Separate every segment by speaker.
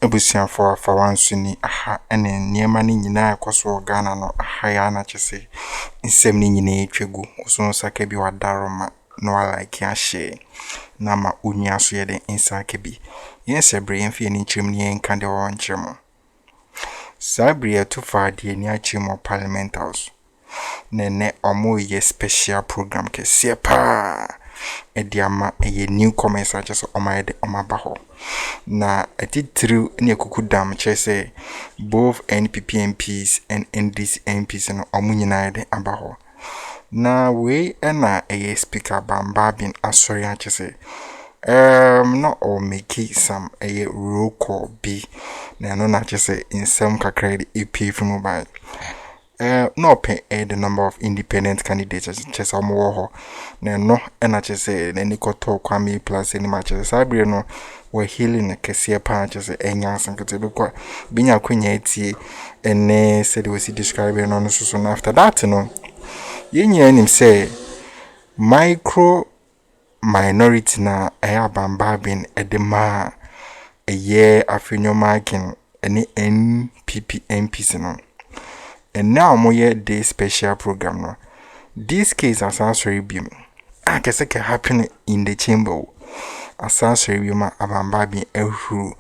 Speaker 1: Ebusiafo afa wansuni aha ene niema ni nyina ekoso Ghana no aha ya na chese nsem ni nyina etwegu oso saka bi wadaroma no like ya she na ma unya so ye de insaka bi yensebre yemfie ni nchim ni enka de wo nchim sabre to fa de ni achim parliament house nene omo ye special program kese pa ediama ye newcomers achese omayede omabaho na atitru ne akukudam chese both NPP MPs and NDC MPs no omunyina de abaho na we na speaker Bagbin asori achese no or make some roll call be na no na chese insem kakra de EP from mobile no pay the number of independent candidates chese omo na no na chese na nikoto kwame plus any matches sabre no we healing na Kesi pa chese enya sankete bekwa binya kwenya etie ene said we see describe no so na after that no yenya nim say micro minority na Alban Bagbin edema Afenyo Markin any NPP MPs no and now moye day special program no this case as answer bim kese can happen in the chamber as ma Bagbin ehuru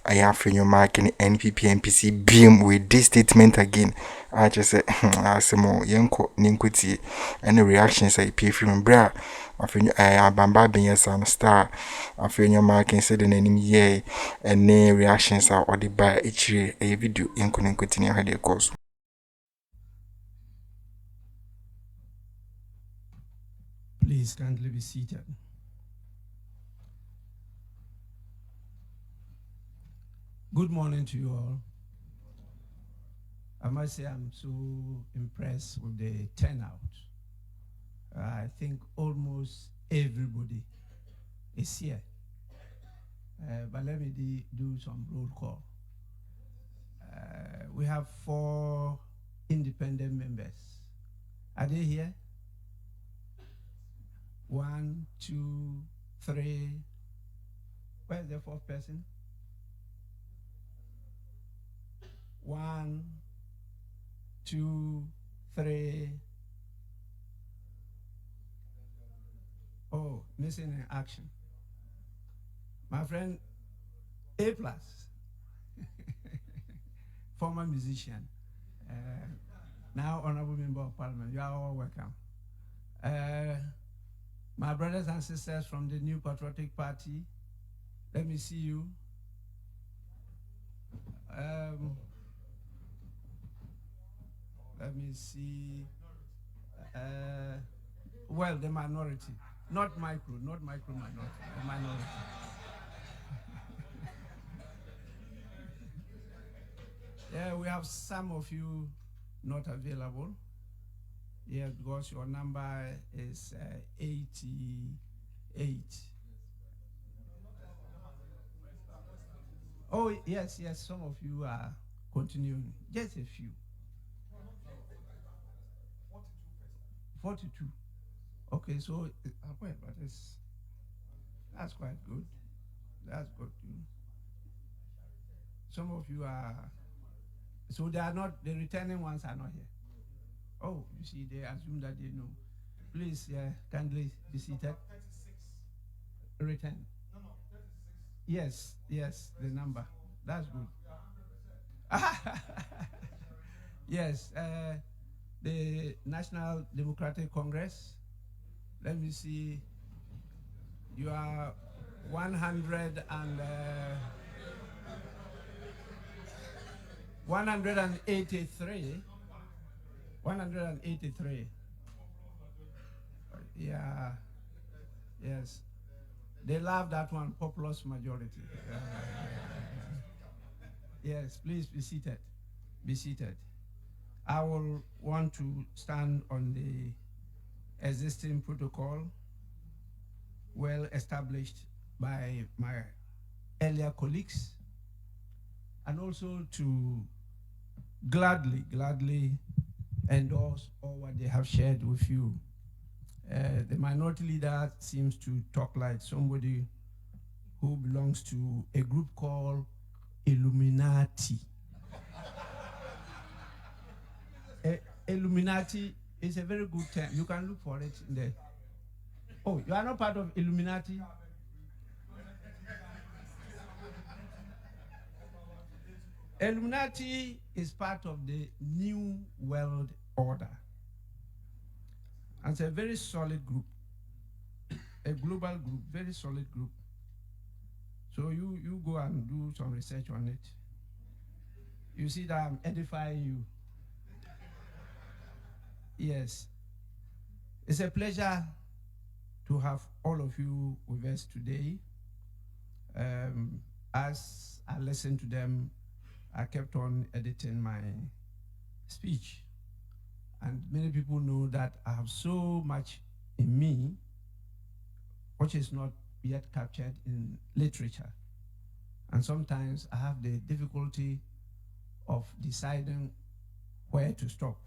Speaker 1: Afenyo Markin NPP MPC beam with this statement again I just say asemo yenko ninkuti any reactions I pay from bra Afenyo Bagbin yes and star Afenyo Markin said in enemy ye and reactions are or the by each a video yenko ninkuti ni hade course.
Speaker 2: Please kindly be seated. Good morning to you all. I must say I'm so impressed with the turnout. I think almost everybody is here. But let me do some roll call. We have 4 independent members. Are they here? 1, 2, 3. Where's the 4th person? 1, 2, 3. Oh, missing in action. My friend, A+, former musician, now honorable member of parliament. You are all welcome. My brothers and sisters from the New Patriotic Party, let me see you. Let me see. Well, the minority, not micro minority, the minority. Yeah, we have some of you not available. Yeah, because your number is 88. Oh, yes, some of you are continuing. Just a few. 42. Okay, so, but that's quite good. That's good too. Some of you are, so they are not, the returning ones are not here. Oh, you see, they assume that they know. Please, kindly be seated. 36. Return. No, 36. Yes, the number. That's good. Yes, the National Democratic Congress. Let me see. You are 100 and 183. 183. Yeah. Yes. They love that one, populous majority. Yes, please be seated. Be seated. I will want to stand on the existing protocol well established by my earlier colleagues, and also to gladly endorse all what they have shared with you. The minority leader seems to talk like somebody who belongs to a group called Illuminati. Illuminati is a very good term. You can look for it in there. Oh, you are not part of Illuminati? Illuminati is part of the New World Order. And it's a very solid group, a global group, very solid group. So you go and do some research on it. You see that I'm edifying you. Yes. It's a pleasure to have all of you with us today. As I listened to them, I kept on editing my speech. And many people know that I have so much in me, which is not yet captured in literature. And sometimes I have the difficulty of deciding where to stop.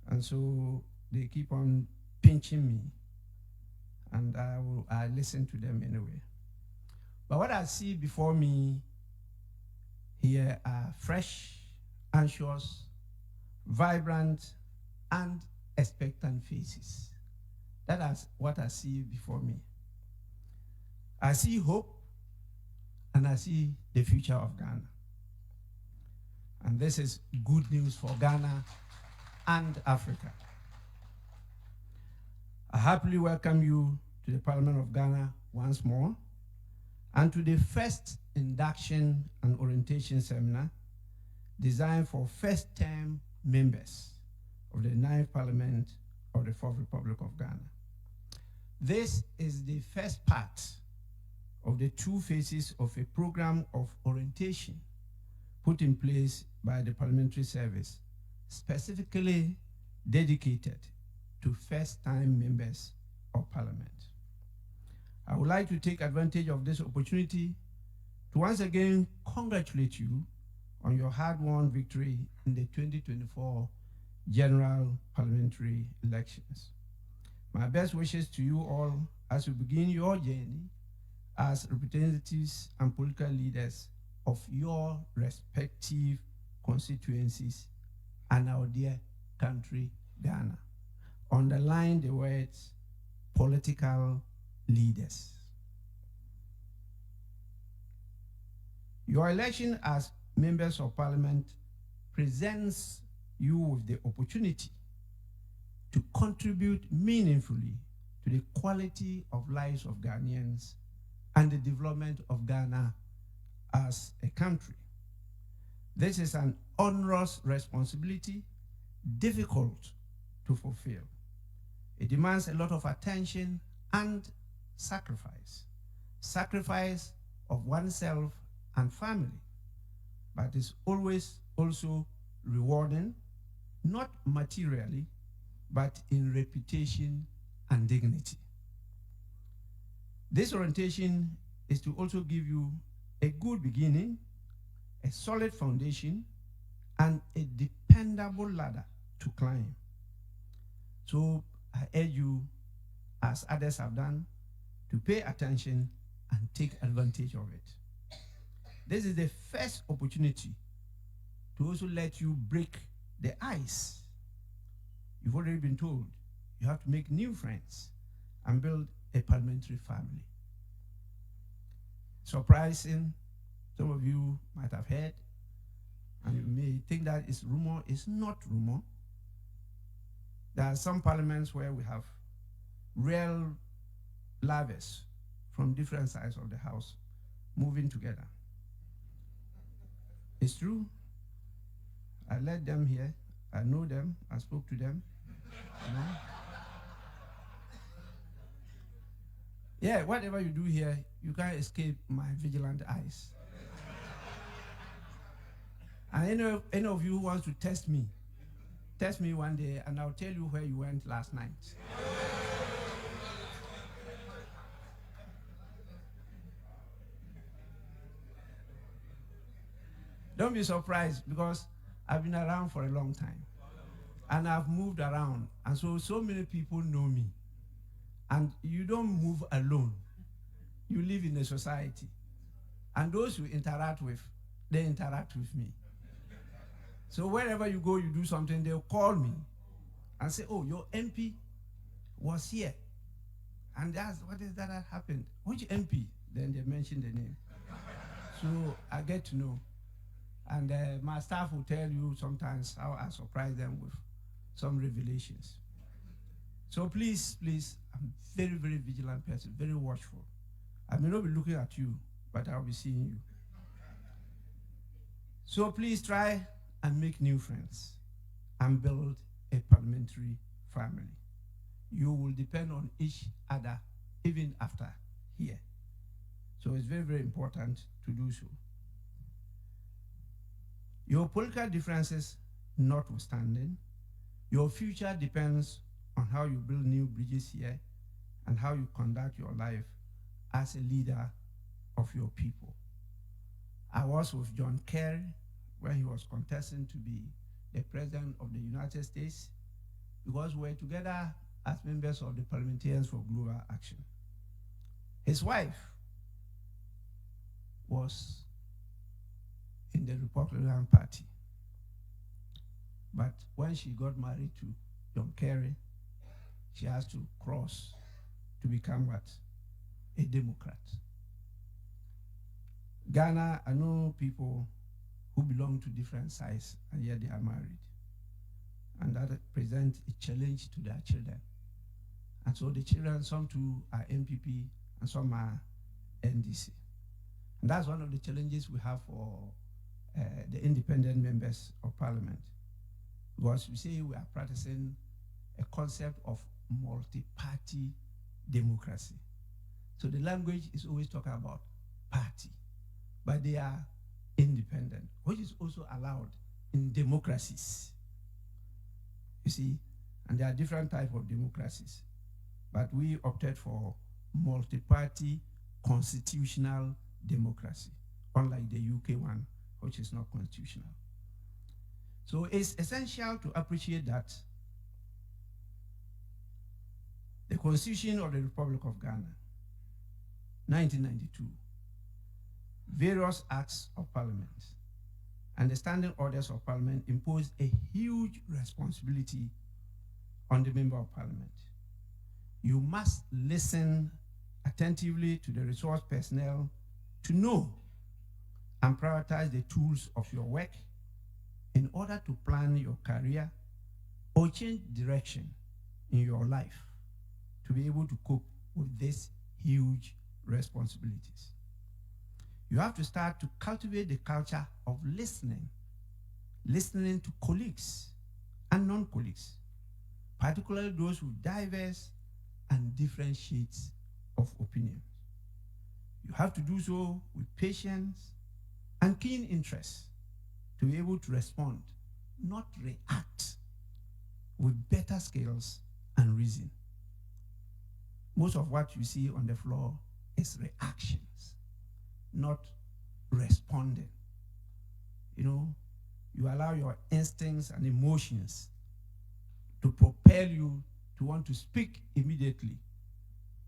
Speaker 2: And so they keep on pinching me, and I listen to them anyway. But what I see before me here are fresh, anxious, vibrant, and expectant faces. That is what I see before me. I see hope, and I see the future of Ghana. And this is good news for Ghana and Africa. I happily welcome you to the Parliament of Ghana once more, and to the first induction and orientation seminar designed for first-term members of the 9th Parliament of the 4th Republic of Ghana. This is the first part of the 2 phases of a program of orientation put in place by the Parliamentary Service, specifically dedicated to first-time members of Parliament. I would like to take advantage of this opportunity to once again congratulate you on your hard-won victory in the 2024 General Parliamentary Elections. My best wishes to you all as you begin your journey as representatives and political leaders of your respective constituencies and our dear country, Ghana. Underline the words political leaders. Your election as members of Parliament presents you with the opportunity to contribute meaningfully to the quality of lives of Ghanaians and the development of Ghana as a country. This is an onerous responsibility, difficult to fulfill. It demands a lot of attention and sacrifice. Sacrifice of oneself and family, but it's always also rewarding, not materially, but in reputation and dignity. This orientation is to also give you a good beginning, a solid foundation, and a dependable ladder to climb. So I urge you, as others have done, to pay attention and take advantage of it. This is the first opportunity to also let you break the ice. You've already been told you have to make new friends and build a parliamentary family. Surprising, some of you might have heard, and you may think that it's rumor. It's not rumor. There are some parliaments where we have real lovers from different sides of the house moving together. It's true. I led them here. I know them. I spoke to them. You know? Yeah, whatever you do here, you can't escape my vigilant eyes. And any of you who wants to test me one day, and I'll tell you where you went last night. Don't be surprised, because I've been around for a long time. And I've moved around. And so many people know me. And you don't move alone. You live in a society. And those you interact with, they interact with me. So wherever you go, you do something, they'll call me and say, oh, your MP was here. And that's what is that happened? Which MP? Then they mention the name. So I get to know. And my staff will tell you sometimes how I surprise them with some revelations. So please, I'm very, very vigilant person, very watchful. I may not be looking at you, but I'll be seeing you. So please try and make new friends and build a parliamentary family. You will depend on each other even after here. So it's very, very important to do so. Your political differences notwithstanding, your future depends on how you build new bridges here and how you conduct your life as a leader of your people. I was with John Kerry when he was contesting to be the President of the United States, because we're together as members of the Parliamentarians for Global Action. His wife was in the Republican Party. But when she got married to John Kerry, she has to cross to become what? A Democrat. Ghana, I know people who belong to different sides and yet they are married. And that presents a challenge to their children. And so the children, some too are NPP and some are NDC. And that's one of the challenges we have for the independent members of parliament. Because we say we are practicing a concept of multi-party democracy. So the language is always talking about party, but they are independent, which is also allowed in democracies. You see, and there are different types of democracies, but we opted for multi-party constitutional democracy, unlike the UK one, which is not constitutional. So it's essential to appreciate that the Constitution of the Republic of Ghana, 1992, various acts of parliament, and the standing orders of parliament impose a huge responsibility on the member of parliament. You must listen attentively to the resource personnel to know and prioritize the tools of your work in order to plan your career or change direction in your life to be able to cope with these huge responsibilities. You have to start to cultivate the culture of listening to colleagues and non-colleagues, particularly those with diverse and different shades of opinion. You have to do so with patience and keen interest to be able to respond, not react, with better skills and reason. Most of what you see on the floor is reactions, not responding. You know, you allow your instincts and emotions to propel you to want to speak immediately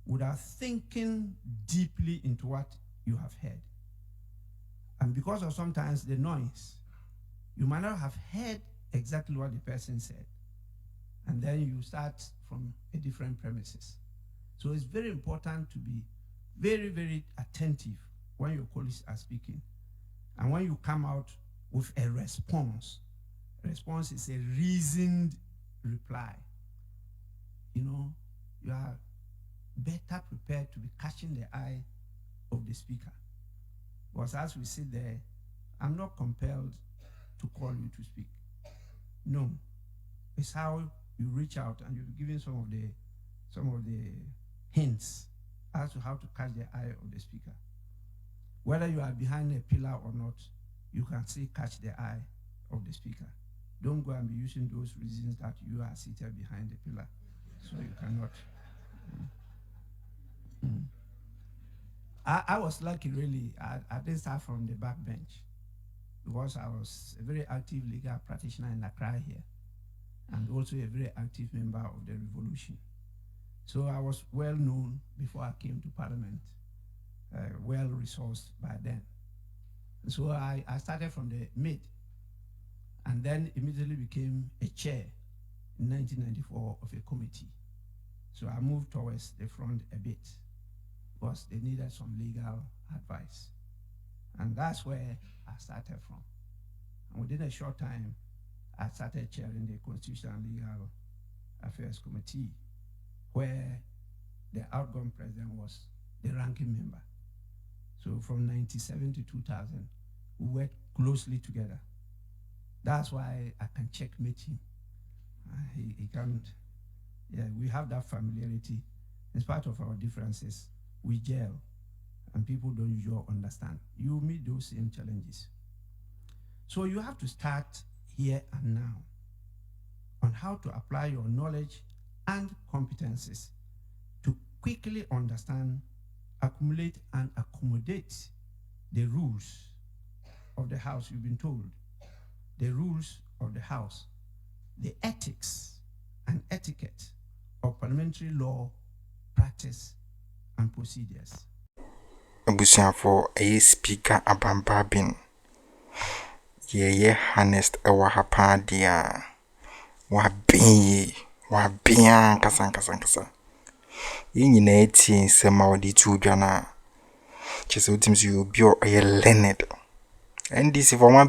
Speaker 2: without thinking deeply into what you have heard. And because of sometimes the noise, you might not have heard exactly what the person said. And then you start from a different premises. So it's very important to be very, very attentive when your colleagues are speaking. And when you come out with a response is a reasoned reply. You know, you are better prepared to be catching the eye of the speaker. Because as we sit there, I'm not compelled to call you to speak. No, it's how you reach out and you're giving some of the hints as to how to catch the eye of the speaker. Whether you are behind a pillar or not, you can still catch the eye of the speaker. Don't go and be using those reasons that you are seated behind the pillar, so you cannot. I was lucky, really. I didn't start from the back bench because I was a very active legal practitioner in Accra here, and also a very active member of the revolution. So I was well known before I came to Parliament, well resourced by then. So I started from the mid, and then immediately became a chair in 1994 of a committee. So I moved towards the front a bit because they needed some legal advice. And that's where I started from. And within a short time, I started chairing the Constitutional and Legal Affairs Committee, where the outgoing president was the ranking member. So from 97 to 2000, we worked closely together. That's why I can checkmate him. He can't. Yeah, we have that familiarity. In spite of our differences, we gel, and people don't usually understand. You meet those same challenges. So you have to start here and now on how to apply your knowledge and competences to quickly understand, accumulate, and accommodate the rules of the house. You've been told the rules of the house, the ethics and etiquette of parliamentary law, practice, and procedures.
Speaker 1: Abusiafo a speaker Alban Bagbin. Ye honest ewa hapa dia. Wa bin kasa. Yi nyina eti nsema odi tu dwa na. Chese otimsi you bi o ye learned. NDC for ma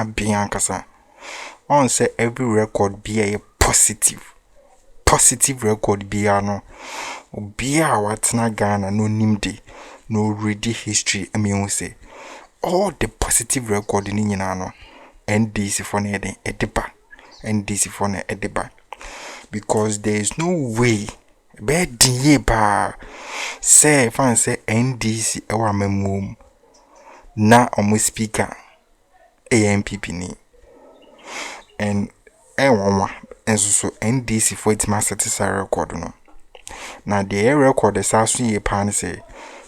Speaker 1: bin kasa. On say every record be a positive record be no. Be a watna Ghana no nimde. No ready history, I say all the positive record in Yinano NDC for edeba NDC for edeba because there is no way bed ba say fan say NDC ewa memum na omo speaker NPP ni and ewa enso NDC for it must satisfy record no na the record is aso ye pan say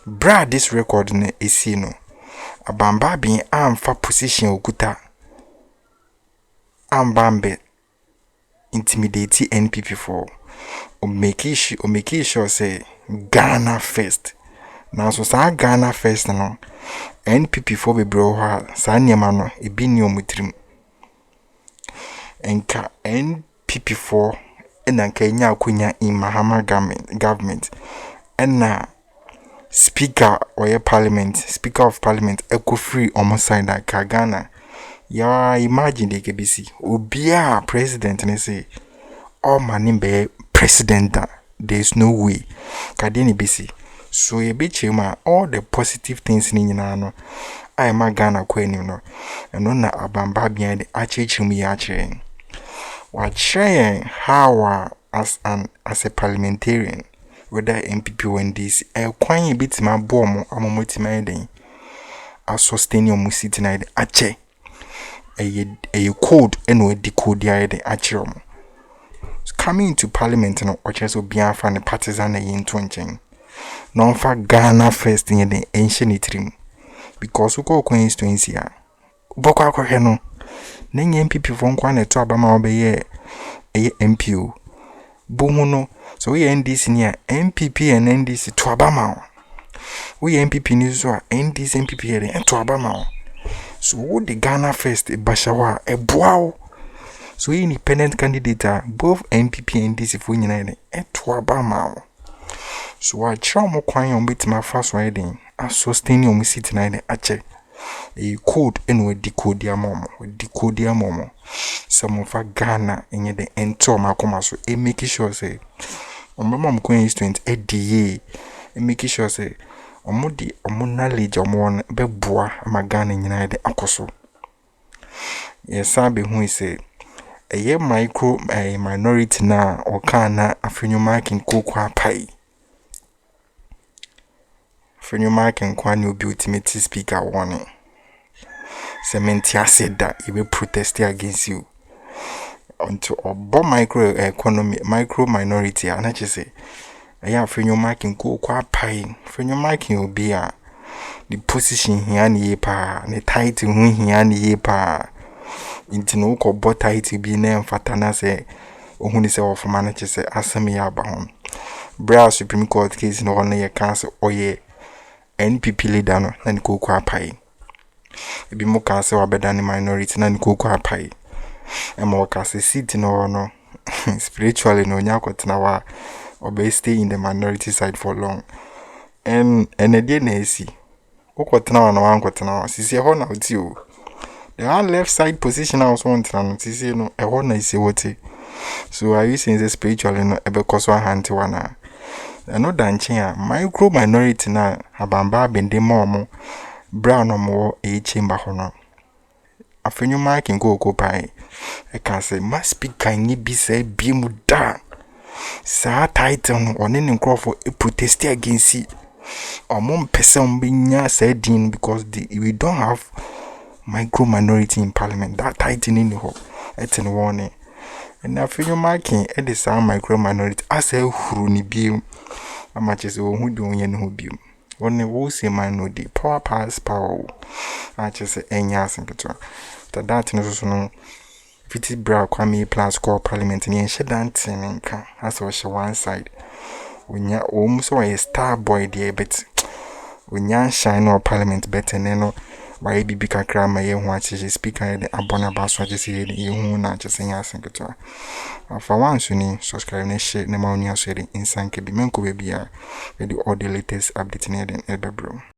Speaker 1: bra this record na esi no abamba bin amfa position okuta ambambe intimidate NPP for o make sure say Ghana first na so sa Ghana first no NPP for be bro ha sa nyama no e bi ni omutrim enka NPP for enanka nya akonya in Mahama government enna Speaker of Parliament, eco free almost side that Ghana. Ya imagine the KBC. Obia president and say, all man be president. There's no way. Kadeni BC. So a bit chema all the positive things in Yinano. I am a Ghana queen, no. And on that abamba behind the achechumi ache. What saying how as a parliamentarian. Whether NPP when this kwan bit ma bom amomotima den a sustain your musiti na de ache a code eno decode ya de ache coming into parliament no ocheso bia fa ne partisan na yinto nchen no fa Ghana first in the ancient trim because uko constituency a bokwa akwohwe no na NPP fo nkwa na to abama obeye MPO bomu no so we NDC near NPP and NDC to Abama. We NPP news so NDC NPP and to Abama. So what the Ghana first a Bashawa a bow. So independent candidate both NPP and NDC for united and to Abama. So I try more quiet on bit my first riding. I sustain your miss tonight ache. A code and we decode your momo. Some of our Ghana and the enter my commerce so make sure say mom going student DA and make sure say omodi knowledge omon be boa ma Ghana nyina de akoso yes sabe hu say a micro minority na o kana Afenyo Markin kokwa pai Afenyo Markin kwani obi ultimate speaker warning Cementia said that he will protest against you until obo micro minority and I just say Afenyo Markin go kwa pai Afenyo Markin obi a the position here ni pa the title hu here ni pa inti no ko bo title bi na mfata na say ohuni say of manager say asem ya ba hon bra Supreme Court case no na ye cancel oye NPP leader no na ko kwa pai ebi mo ka se wabeda ne minority na nkoko apai ema waka se seat no spiritually no nya kwetena wa obey stay in the minority side for long and enede na esi kokotena wa na wankotena wa sisi ho na oti o the left side position also want na sisi no e ho na isi wote. So are you saying the spiritually no ebe koso ahanti wana no danchin a micro minority na abamba bende momo brown omo e chamber hono Afenyo Markin go pai e ka say must be kan ni bi say bi mu da sa title no one ne nkrofo e protest against it omo person binya say din because we don't have micro minority in parliament. That title in ho etin warning and Afenyo Markin e de sa micro minority as a huru ni bi amachese wo hu do yen ho bi one wo say man no dey power pass power achese enya asenketo that no so no fiti bra kwame plus call parliament ni enhye dante nka as o she one side onya o so a star boy dey bet onya shine no parliament better no why bibi kakra ma ye hu achese speaker de abona baso achese ye hu na achese nya asenketo afa wanso ni subscribe na share na ma oni aso de insanke bi menko be bia the all the latest update na den elbebro.